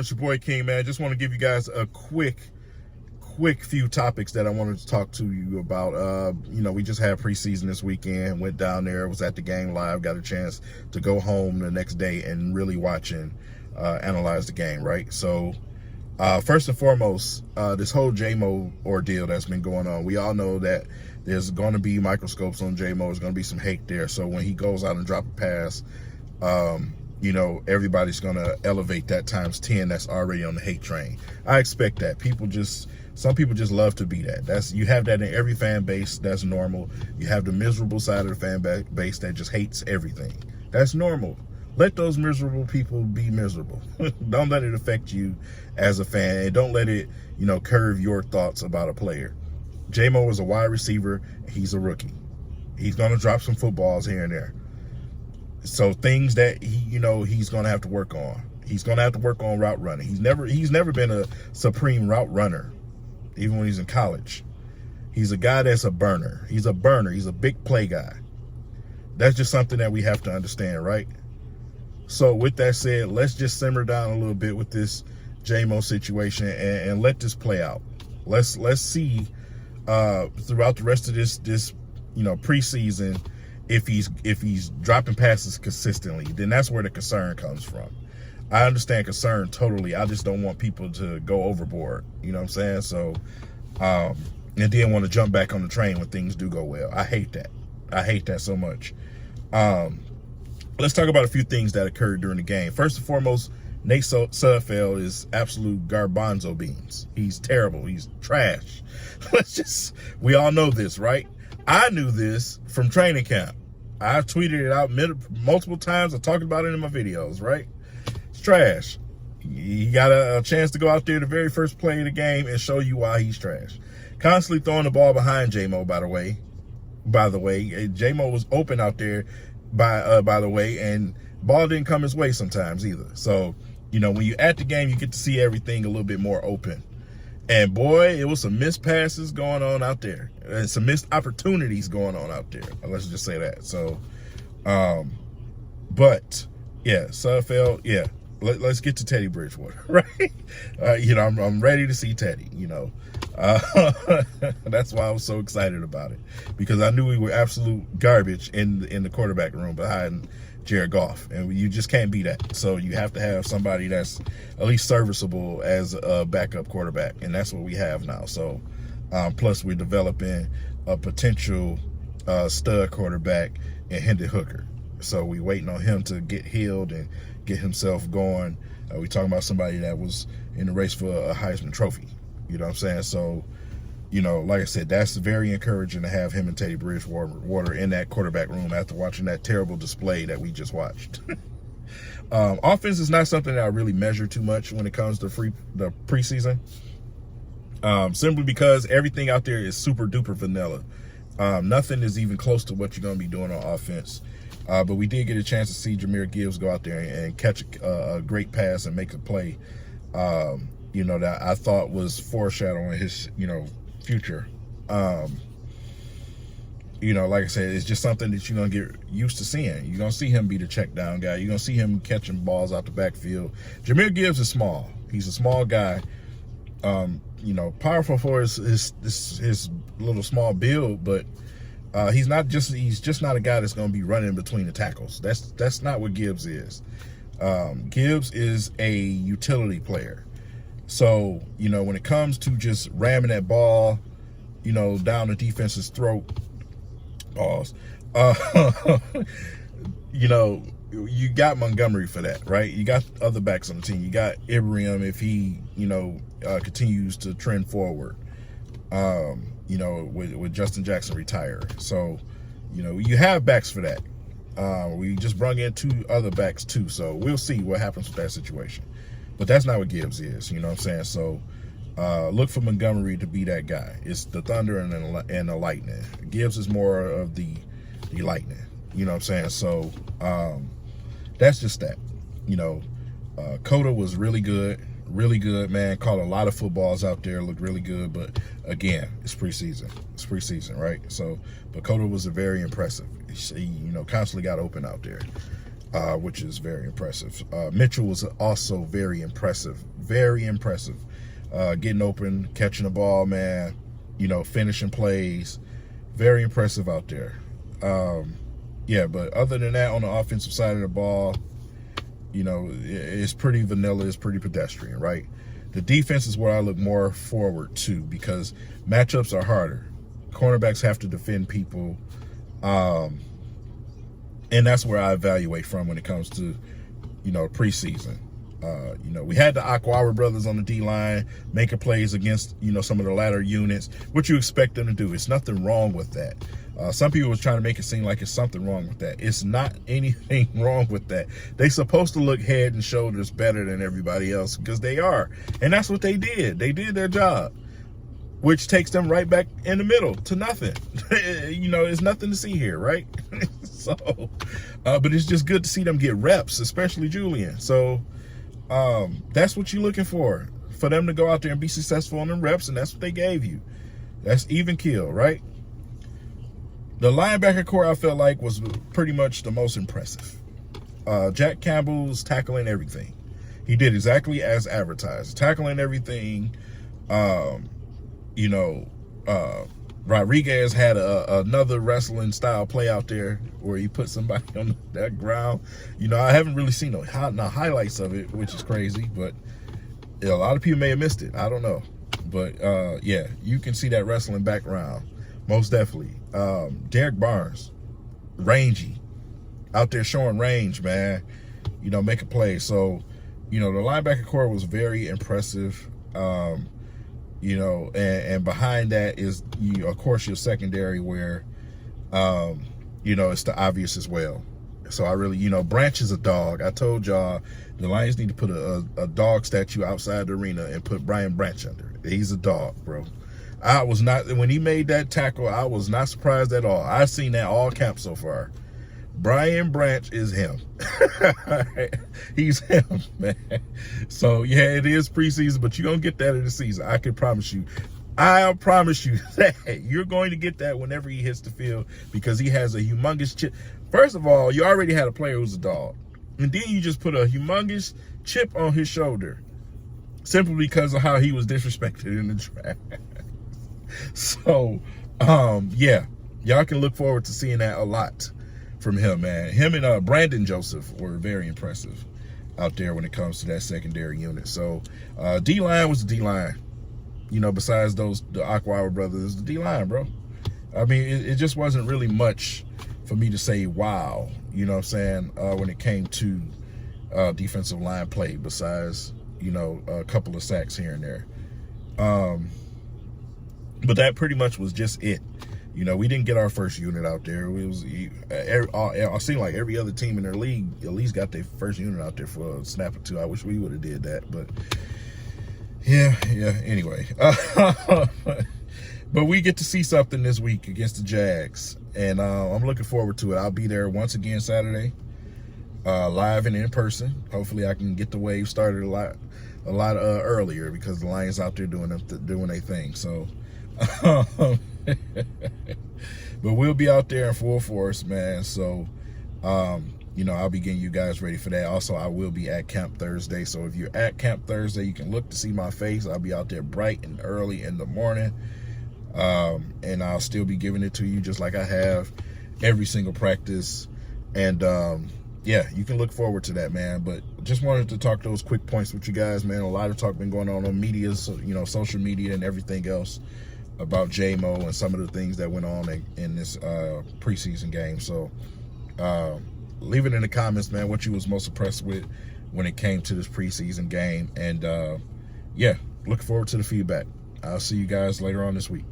It's your boy King, man. Just want to give you guys a quick few topics that I wanted to talk to you about. We just had preseason this weekend, went down there, was at the game live, got a chance to go home the next day and really watch and analyze the game, right? So first and foremost, this whole J-Mo ordeal that's been going on, we all know that there's going to be microscopes on J-Mo. There's going to be some hate there. So when he goes out and drop a pass, everybody's going to elevate that times 10 that's already on the hate train. I expect that. Some people just love to be that. You have that in every fan base. That's normal. You have the miserable side of the fan base that just hates everything. That's normal. Let those miserable people be miserable. Don't let it affect you as a fan, and don't let it, curve your thoughts about a player. J-Mo is a wide receiver. He's a rookie. He's going to drop some footballs here and there. So things that he's going to have to work on. He's going to have to work on route running. He's never been a supreme route runner, even when he's in college. He's a guy that's a burner. He's a burner. He's a big play guy. That's just something that we have to understand, right? So with that said, let's just simmer down a little bit with this J-Mo situation and let this play out. Let's see throughout the rest of this preseason, if he's dropping passes consistently, then that's where the concern comes from. I understand concern totally. I just don't want people to go overboard. You know what I'm saying? So, and then want to jump back on the train when things do go well. I hate that. I hate that so much. Let's talk about a few things that occurred during the game. First and foremost, Nate Sudfeld is absolute garbanzo beans. He's terrible. He's trash. We all know this, right? I knew this from training camp. I've tweeted it out multiple times. I talked about it in my videos, right? It's trash. He got a chance to go out there the very first play of the game and show you why he's trash. Constantly throwing the ball behind J-Mo, by the way. J-Mo was open out there, by the way, and ball didn't come his way sometimes either. So, when you're at the game, you get to see everything a little bit more open. And boy, it was some missed passes going on out there, and some missed opportunities going on out there. Let's just say that. So, but yeah, Sudfeld, yeah. Let's get to Teddy Bridgewater, right? I'm ready to see Teddy. That's why I was so excited about it, because I knew we were absolute garbage in the quarterback room behind Jared Goff, and you just can't be that. So you have to have somebody that's at least serviceable as a backup quarterback, and that's what we have now. So plus we're developing a potential stud quarterback in Hendon Hooker. So we waiting on him to get healed and get himself going. We talking about somebody that was in the race for a Heisman Trophy. You know what I'm saying? So, like I said, that's very encouraging to have him and Teddy Bridgewater in that quarterback room after watching that terrible display that we just watched. Offense is not something that I really measure too much when it comes to the preseason, simply because everything out there is super duper vanilla. Nothing is even close to what you're going to be doing on offense. But we did get a chance to see Jahmyr Gibbs go out there and catch a great pass and make a play, that I thought was foreshadowing his, future. Like I said, it's just something that you're going to get used to seeing. You're going to see him be the check down guy. You're going to see him catching balls out the backfield. Jahmyr Gibbs is small. He's a small guy, powerful for his little small build, but he's just not a guy that's going to be running between the tackles. That's not what Gibbs is. Gibbs is a utility player. So, when it comes to just ramming that ball, down the defense's throat, you got Montgomery for that, right? You got other backs on the team. You got Ibrahim if he, continues to trend forward, with Justin Jackson retired. So, you have backs for that. We just brought in 2 other backs too. So we'll see what happens with that situation. But that's not what Gibbs is, you know what I'm saying? So look for Montgomery to be that guy. It's the Thunder and the Lightning. Gibbs is more of the Lightning, you know what I'm saying? So that's just that. Coda was really good, man. Caught a lot of footballs out there, looked really good. But again, it's preseason, right? So, but Coda was very impressive. He constantly got open out there. which is very impressive. Mitchell was also very impressive. Very impressive. Getting open, catching the ball, man. Finishing plays. Very impressive out there. Yeah, but other than that, on the offensive side of the ball, it's pretty vanilla. It's pretty pedestrian, right? The defense is where I look more forward to because matchups are harder. Cornerbacks have to defend people. And that's where I evaluate from when it comes to, preseason. We had the Aquara brothers on the D-line making plays against, some of the latter units. What you expect them to do. It's nothing wrong with that. Some people was trying to make it seem like it's something wrong with that. It's not anything wrong with that. They supposed to look head and shoulders better than everybody else because they are. And that's what they did. They did their job, which takes them right back in the middle to nothing. It's nothing to see here, right? So, but it's just good to see them get reps, especially Julian. So that's what you're looking for them to go out there and be successful on the reps, and that's what they gave you. That's even kill, right? The linebacker core, I felt like, was pretty much the most impressive. Jack Campbell's tackling everything. He did exactly as advertised. Tackling everything. Rodriguez had another wrestling style play out there where he put somebody on that ground. I haven't really seen no highlights of it, which is crazy, but a lot of people may have missed it. I don't know. But yeah, you can see that wrestling background. Most definitely. Derek Barnes, rangy, out there showing range, man. Make a play. So, the linebacker core was very impressive. And behind that is, of course, your secondary where, it's the obvious as well. So I really, Branch is a dog. I told y'all the Lions need to put a dog statue outside the arena and put Brian Branch under it. He's a dog, bro. I was not, when he made that tackle, I was not surprised at all. I've seen that all camp so far. Brian Branch is him. He's him, man. So, yeah, it is preseason, but you're going to get that in the season. I can promise you. I'll promise you that you're going to get that whenever he hits the field because he has a humongous chip. First of all, you already had a player who's a dog. And then you just put a humongous chip on his shoulder simply because of how he was disrespected in the draft. So, yeah, y'all can look forward to seeing that a lot from him, man. Him and Brandon Joseph were very impressive out there when it comes to that secondary unit. So, D-line was the D-line. Besides the Aquara brothers, the D-line, bro. I mean, it just wasn't really much for me to say, wow, when it came to defensive line play besides, a couple of sacks here and there. But that pretty much was just it. We didn't get our first unit out there. It seemed like every other team in their league at least got their first unit out there for a snap or two. I wish we would have did that, but yeah. Anyway, but we get to see something this week against the Jags, and I'm looking forward to it. I'll be there once again Saturday, live and in person. Hopefully, I can get the wave started a lot earlier because the Lions out there doing their thing. So. But we'll be out there in full force, man. So, I'll be getting you guys ready for that. Also, I will be at Camp Thursday. So if you're at Camp Thursday, you can look to see my face. I'll be out there bright and early in the morning. And I'll still be giving it to you just like I have every single practice. And, yeah, you can look forward to that, man. But just wanted to talk those quick points with you guys, man. A lot of talk been going on media, so, social media and everything else about J-Mo and some of the things that went on in this preseason game. So leave it in the comments, man, what you was most impressed with when it came to this preseason game. And, yeah, looking forward to the feedback. I'll see you guys later on this week.